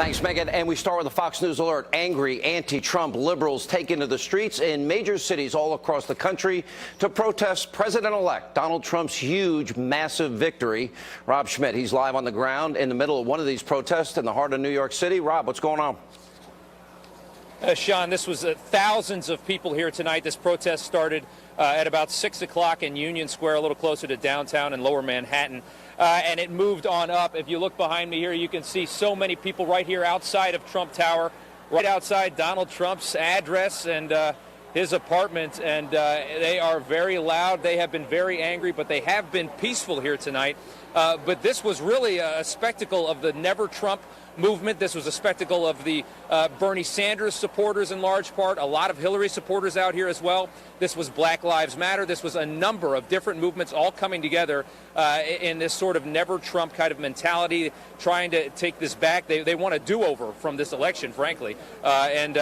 Thanks, Megan. And we start with a Fox News alert. Angry anti-Trump liberals taking to the streets in major cities all across the country to protest President-elect Donald Trump's huge, massive victory. Rob Schmidt, he's live on the ground in the middle of one of these protests in the heart of New York City. Rob, what's going on? Sean, this was thousands of people here tonight. This protest started at about 6 o'clock in Union Square, a little closer to downtown and lower Manhattan. And it moved on up. If you look behind me here, you can see so many people right here outside of Trump Tower, right outside Donald Trump's address and his apartment. And they are very loud. They have been very angry, but they have been peaceful here tonight. But this was really a spectacle of the Never Trump movement. This was a spectacle of the Bernie Sanders supporters in large part, a lot of Hillary supporters out here as well. This was Black Lives Matter. This was a number of different movements all coming together in this sort of never Trump kind of mentality, trying to take this back. They want a do-over from this election, frankly. And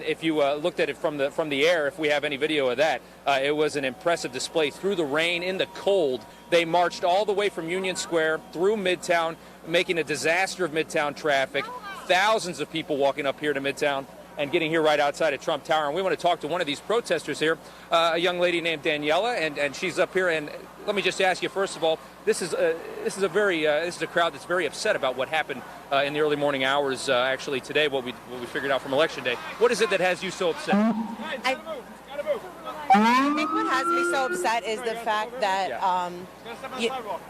if you looked at it from the air, if we have any video of that, it was an impressive display through the rain, in the cold. They marched all the way from Union Square through Midtown, making a disaster of Midtown traffic. Thousands of people walking up here to Midtown and getting here right outside of Trump Tower. And we want to talk to one of these protesters here, a young lady named Daniela, and she's up here. And let me just ask you, first of all, this is a crowd that's very upset about what happened in the early morning hours, actually today, what we figured out from Election Day. What is it that has you so upset? I think what has me so upset is the fact that,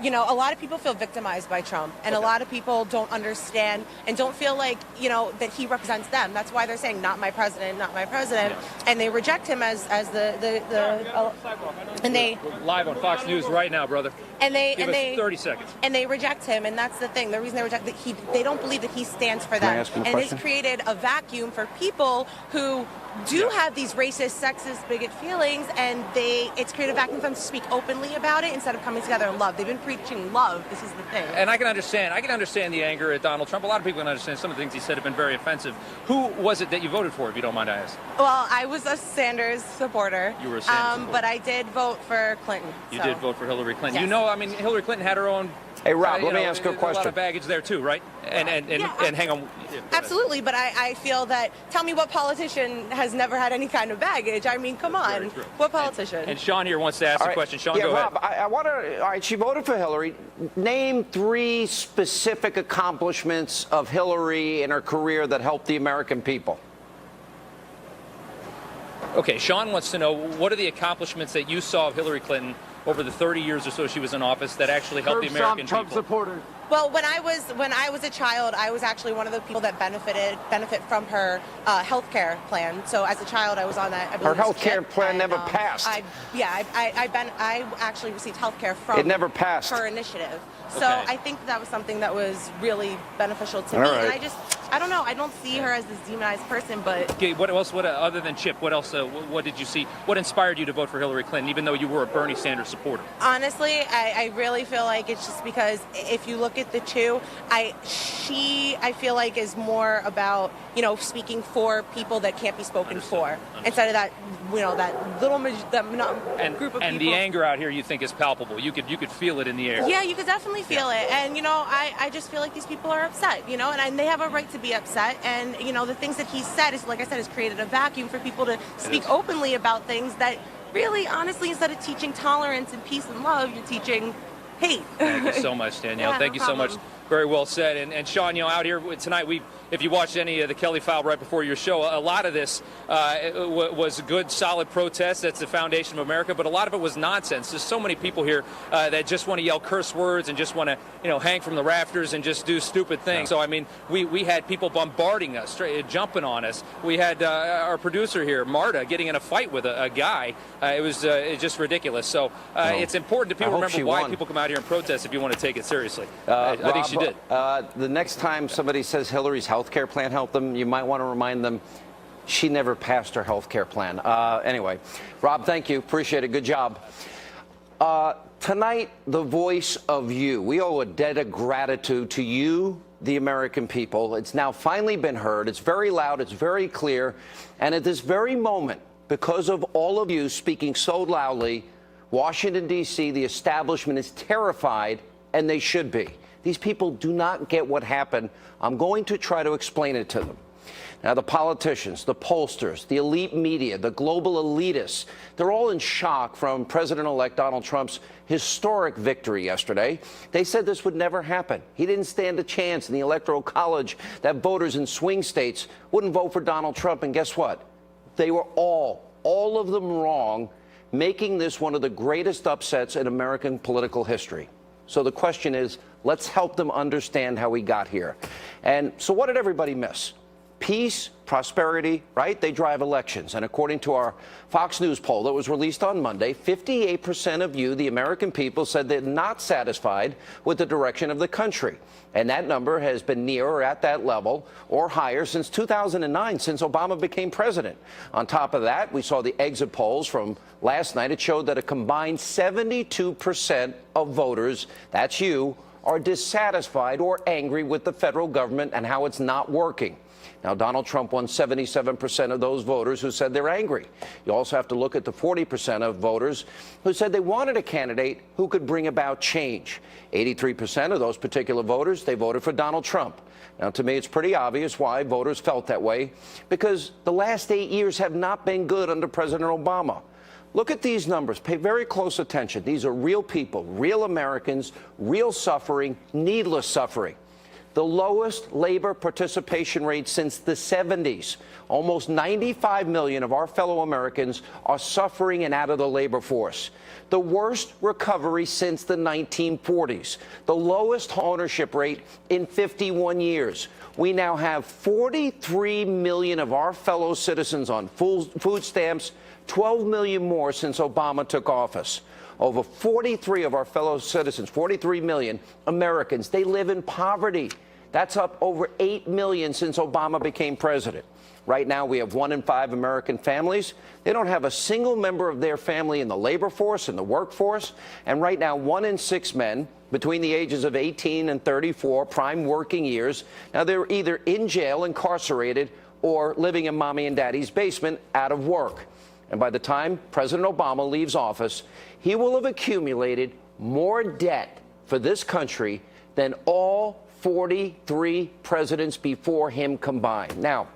you know, a lot of people feel victimized by Trump, and a lot of people don't understand and don't feel like, you know, that he represents them. That's why they're saying, not my president, not my president. And they reject him as and they... Live on Fox News right now, brother. And they... Give us 30 seconds. And they reject him, and that's the thing. The reason they reject that they don't believe that he stands for them. And it's created a vacuum for people who do have these racist, sexist, bigot feelings, and it's created a vacuum for them to speak openly about it instead of coming together in love. They've been preaching love. This is the thing. And I can understand the anger at Donald Trump. A lot of people can understand some of the things he said have been very offensive. Who was it that you voted for, if you don't mind I ask? Well, I was a Sanders supporter. You were a Sanders supporter. But I did vote for Clinton. You did vote for Hillary Clinton. Yes. You know, I mean, Hillary Clinton had her own... Hey, Rob, let me ask you a question. A lot of baggage there, too, right? And hang on. Absolutely, but I feel that, tell me what politician has never had any kind of baggage? I mean, come on. What politician? And Sean here wants to ask a question. Sean, go Rob, ahead. I want to, all right, she voted for Hillary. Name 3 specific accomplishments of Hillary in her career that helped the American people. Okay, Sean wants to know, what are the accomplishments that you saw of Hillary Clinton over the 30 years or so she was in office that actually helped the American people? Trump supporters. Well, when I was a child, I was actually one of the people that benefit from her health care plan. So as a child, I was on that. Her health care plan never passed. I actually received health care from it never passed. her initiative. So Okay. I think that was something that was really beneficial to me. All right. And I don't know. I don't see her as this demonized person, but... Okay, what else, other than Chip, what else, what did you see? What inspired you to vote for Hillary Clinton, even though you were a Bernie Sanders supporter? Honestly, I really feel like it's just because if you look at the two, I feel like is more about, you know, speaking for people that can't be spoken for, instead of that, you know, that little group of people. And the anger out here, you think, is palpable. You could feel it in the air. Yeah, you could definitely feel it. And, you know, I just feel like these people are upset, you know, and they have a right to be upset. And, you know, the things that he said is, like I said, has created a vacuum for people to speak openly about things that really, honestly, instead of teaching tolerance and peace and love, you're teaching hate. Thank you so much, Danielle. Yeah, Thank you so much. Very well said. And Sean, you know, out here tonight, if you watched any of the Kelly File right before your show, a lot of this was good, solid protest. That's the foundation of America. But a lot of it was nonsense. There's so many people here that just want to yell curse words and just want to, you know, hang from the rafters and just do stupid things. So, I mean, we had people bombarding us, jumping on us. We had our producer here, Marta, getting in a fight with a guy. It was just ridiculous. So it's important to people remember why people come out here and protest if you want to take it seriously. I think she did. The next time somebody says Hillary's health care plan helped them, you might want to remind them she never passed her health care plan. Anyway, Rob, thank you. Appreciate it. Good job. Tonight, the voice of you. We owe a debt of gratitude to you, the American people. It's now finally been heard. It's very loud. It's very clear. And at this very moment, because of all of you speaking so loudly, Washington, D.C., the establishment is terrified, and they should be. These people do not get what happened. I'm going to try to explain it to them. Now, the politicians, the pollsters, the elite media, the global elitists, they're all in shock from President-elect Donald Trump's historic victory yesterday. They said this would never happen. He didn't stand a chance in the Electoral College that voters in swing states wouldn't vote for Donald Trump. And guess what? They were all of them wrong, making this one of the greatest upsets in American political history. So the question is, let's help them understand how we got here. And so what did everybody miss? Peace, prosperity, right? They drive elections. And according to our Fox News poll that was released on Monday, 58% of you, the American people, said they're not satisfied with the direction of the country. And that number has been near or at that level or higher since 2009, since Obama became president. On top of that, we saw the exit polls from last night. It showed that a combined 72% of voters, that's you, are dissatisfied or angry with the federal government and how it's not working. Now, Donald Trump won 77% of those voters who said they're angry. You also have to look at the 40% of voters who said they wanted a candidate who could bring about change. 83% of those particular voters, they voted for Donald Trump. Now, to me, it's pretty obvious why voters felt that way, because the last 8 years have not been good under President Obama. Look at these numbers. Pay very close attention. These are real people, real Americans, real suffering, needless suffering. The lowest labor participation rate since the 70s. Almost 95 million of our fellow Americans are suffering and out of the labor force. The worst recovery since the 1940s. The lowest ownership rate in 51 years. We now have 43 million of our fellow citizens on food stamps, 12 million more since Obama took office. Over 43 of our fellow citizens, 43 million Americans, they live in poverty. That's up over 8 million since Obama became president. Right now, we have 1 in 5 American families. They don't have a single member of their family in the labor force, in the workforce. And right now, 1 in 6 men between the ages of 18 and 34, prime working years, now they're either in jail, incarcerated, or living in mommy and daddy's basement out of work. And by the time President Obama leaves office, he will have accumulated more debt for this country than all 43 presidents before him combined. Now,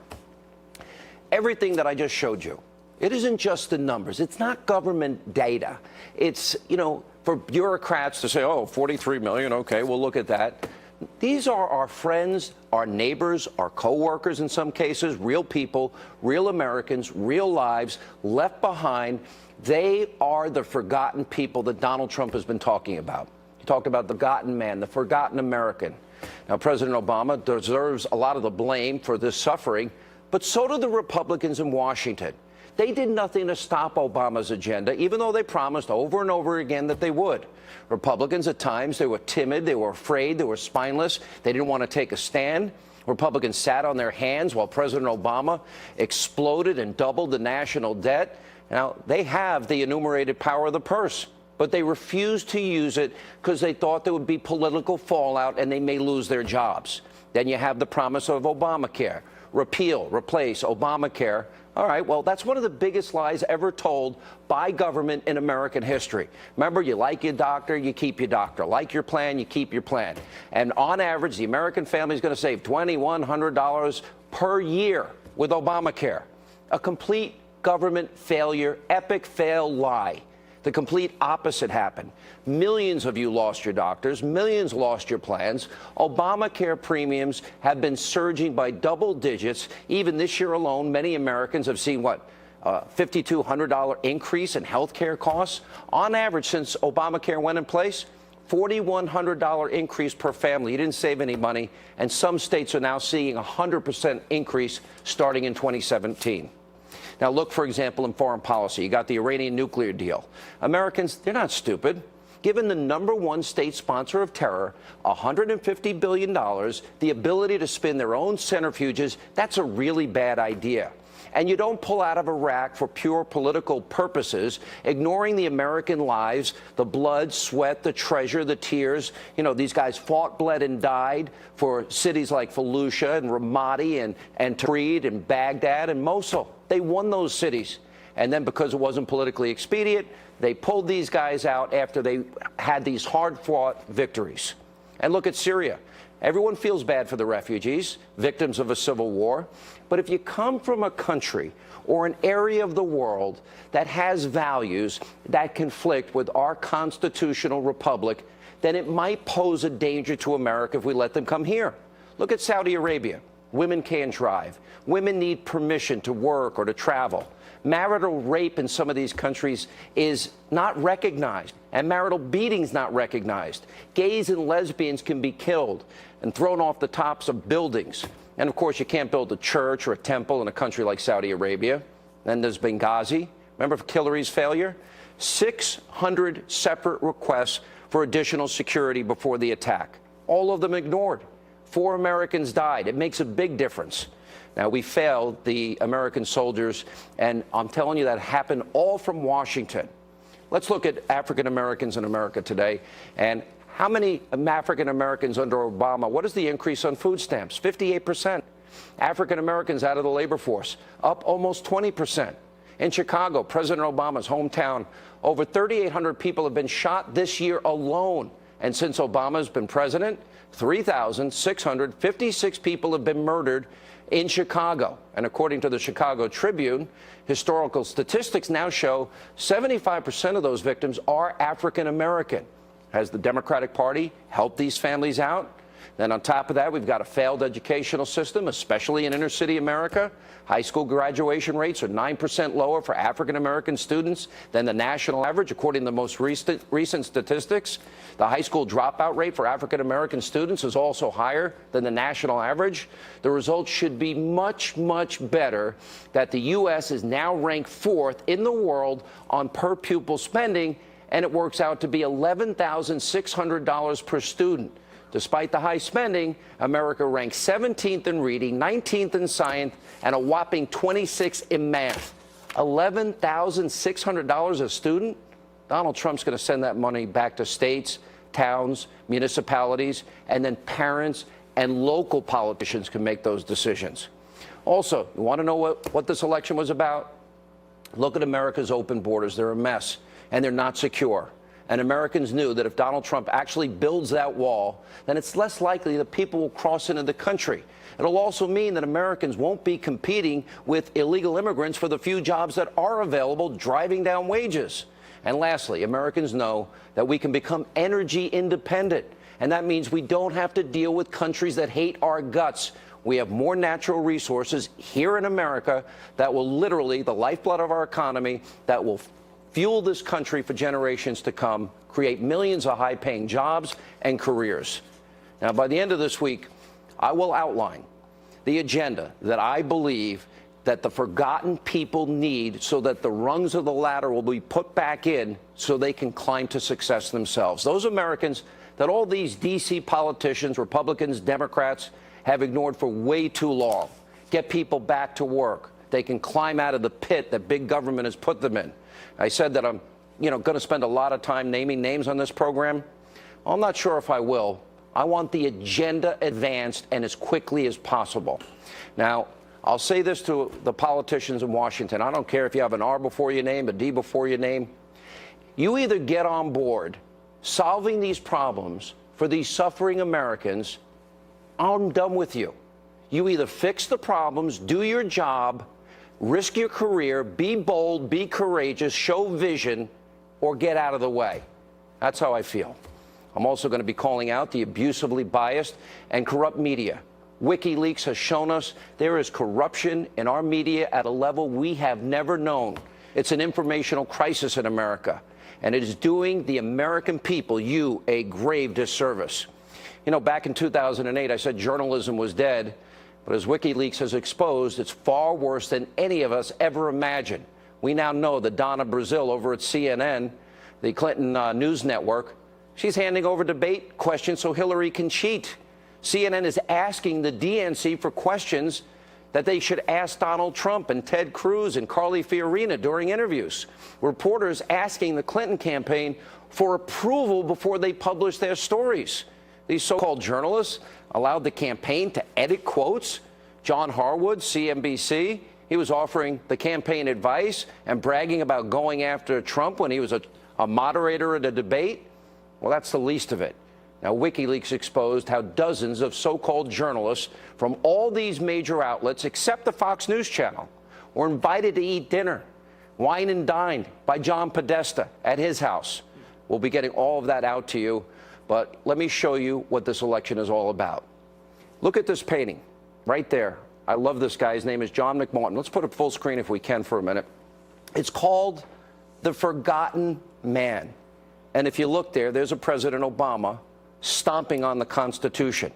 everything that I just showed you, it isn't just the numbers. It's not government data. It's, for bureaucrats to say, oh, 43 million, okay, we'll look at that. These are our friends, our neighbors, our co-workers in some cases, real people, real Americans, real lives left behind. They are the forgotten people that Donald Trump has been talking about. He talked about the forgotten man, the forgotten American. Now, President Obama deserves a lot of the blame for this suffering, but so do the Republicans in Washington. They did nothing to stop Obama's agenda, even though they promised over and over again that they would. Republicans, at times, they were timid, they were afraid, they were spineless, they didn't want to take a stand. Republicans sat on their hands while President Obama exploded and doubled the national debt. Now, they have the enumerated power of the purse, but they refused to use it because they thought there would be political fallout and they may lose their jobs. Then you have the promise of Obamacare. Repeal, replace Obamacare. All right, well, that's one of the biggest lies ever told by government in American history. Remember, you like your doctor, you keep your doctor. Like your plan, you keep your plan. And on average, the American family is going to save $2,100 per year with Obamacare. A complete government failure, epic fail lie. The complete opposite happened. Millions of you lost your doctors. Millions lost your plans. Obamacare premiums have been surging by double digits. Even this year alone, many Americans have seen, $5,200 increase in health care costs. On average, since Obamacare went in place, $4,100 increase per family. You didn't save any money. And some states are now seeing a 100% increase starting in 2017. Now, look, for example, in foreign policy. You got the Iranian nuclear deal. Americans, they're not stupid. Given the #1 state sponsor of terror, $150 billion, the ability to spin their own centrifuges, that's a really bad idea. And you don't pull out of Iraq for pure political purposes, ignoring the American lives, the blood, sweat, the treasure, the tears. These guys fought, bled, and died for cities like Fallujah and Ramadi and Tikrit and Baghdad and Mosul. They won those cities. And then because it wasn't politically expedient, they pulled these guys out after they had these hard-fought victories. And look at Syria. Everyone feels bad for the refugees, victims of a civil war. But if you come from a country or an area of the world that has values that conflict with our constitutional republic, then it might pose a danger to America if we let them come here. Look at Saudi Arabia. Women can't drive. Women need permission to work or to travel. Marital rape in some of these countries is not recognized, and marital beatings not recognized. Gays and lesbians can be killed and thrown off the tops of buildings. And of course, you can't build a church or a temple in a country like Saudi Arabia. Then there's Benghazi. Remember Hillary's failure? 600 separate requests for additional security before the attack. All of them ignored. 4 Americans died. It makes a big difference. Now, we failed the American soldiers, and I'm telling you that happened all from Washington. Let's look at African Americans in America today. And how many African Americans under Obama? What is the increase on food stamps? 58%. African Americans out of the labor force, up almost 20%. In Chicago, President Obama's hometown, over 3,800 people have been shot this year alone. And since Obama's been president, 3,656 people have been murdered in Chicago. And according to the Chicago Tribune, historical statistics now show 75% of those victims are African American. Has the Democratic Party helped these families out? Then on top of that, we've got a failed educational system, especially in inner city America. High school graduation rates are 9% lower for African American students than the national average, according to the most recent statistics. The high school dropout rate for African American students is also higher than the national average. The results should be much, much better that the U.S. is now ranked 4th in the world on per pupil spending, and it works out to be $11,600 per student. Despite the high spending, America ranks 17th in reading, 19th in science, and a whopping 26th in math. $11,600 a student? Donald Trump's going to send that money back to states, towns, municipalities, and then parents and local politicians can make those decisions. Also, you want to know what this election was about? Look at America's open borders. They're a mess, and they're not secure. And Americans knew that if Donald Trump actually builds that wall, then it's less likely that people will cross into the country. It'll also mean that Americans won't be competing with illegal immigrants for the few jobs that are available, driving down wages. And lastly, Americans know that we can become energy independent. And that means we don't have to deal with countries that hate our guts. We have more natural resources here in America that will literally, the lifeblood of our economy, that will fuel this country for generations to come, create millions of high-paying jobs and careers. Now, by the end of this week, I will outline the agenda that I believe that the forgotten people need so that the rungs of the ladder will be put back in so they can climb to success themselves. Those Americans that all these D.C. politicians, Republicans, Democrats, have ignored for way too long. Get people back to work. They can climb out of the pit that big government has put them in. I said that I'm, going to spend a lot of time naming names on this program. I'm not sure if I will. I want the agenda advanced and as quickly as possible. Now, I'll say this to the politicians in Washington. I don't care if you have an R before your name, a D before your name. You either get on board solving these problems for these suffering Americans, I'm done with you. You either fix the problems, do your job, risk your career, be bold, be courageous, show vision, or get out of the way. That's how I feel. I'm also going to be calling out the abusively biased and corrupt media. WikiLeaks has shown us there is corruption in our media at a level we have never known. It's an informational crisis in America, and it is doing the American people, you, a grave disservice. Back in 2008, I said journalism was dead. But as WikiLeaks has exposed, it's far worse than any of us ever imagined. We now know that Donna Brazile over at CNN, the Clinton news network, she's handing over debate questions so Hillary can cheat. CNN is asking the DNC for questions that they should ask Donald Trump and Ted Cruz and Carly Fiorina during interviews. Reporters asking the Clinton campaign for approval before they publish their stories. These so-called journalists allowed the campaign to edit quotes. John Harwood, CNBC, he was offering the campaign advice and bragging about going after Trump when he was a moderator at a debate. Well, that's the least of it. Now, WikiLeaks exposed how dozens of so-called journalists from all these major outlets, except the Fox News channel, were invited to eat dinner, wine and dined by John Podesta at his house. We'll be getting all of that out to you, but let me show you what this election is all about. Look at this painting right there. I love this guy. His name is John McMartin. Let's put it full screen if we can for a minute. It's called The Forgotten Man. And if you look there, there's a President Obama stomping on the Constitution.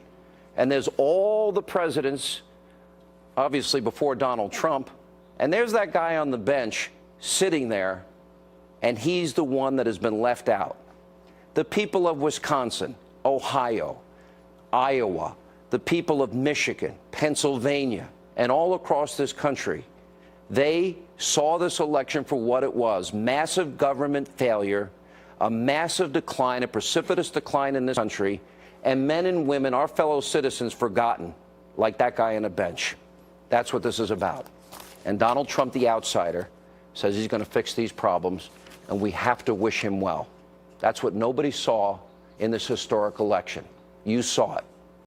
And there's all the presidents, obviously before Donald Trump. And there's that guy on the bench sitting there, and he's the one that has been left out. The people of Wisconsin, Ohio, Iowa, the people of Michigan, Pennsylvania, and all across this country, they saw this election for what it was: massive government failure, a massive decline, a precipitous decline in this country, and men and women, our fellow citizens, forgotten, like that guy on the bench. That's what this is about. And Donald Trump, the outsider, says he's going to fix these problems, and we have to wish him well. That's what nobody saw in this historic election. You saw it.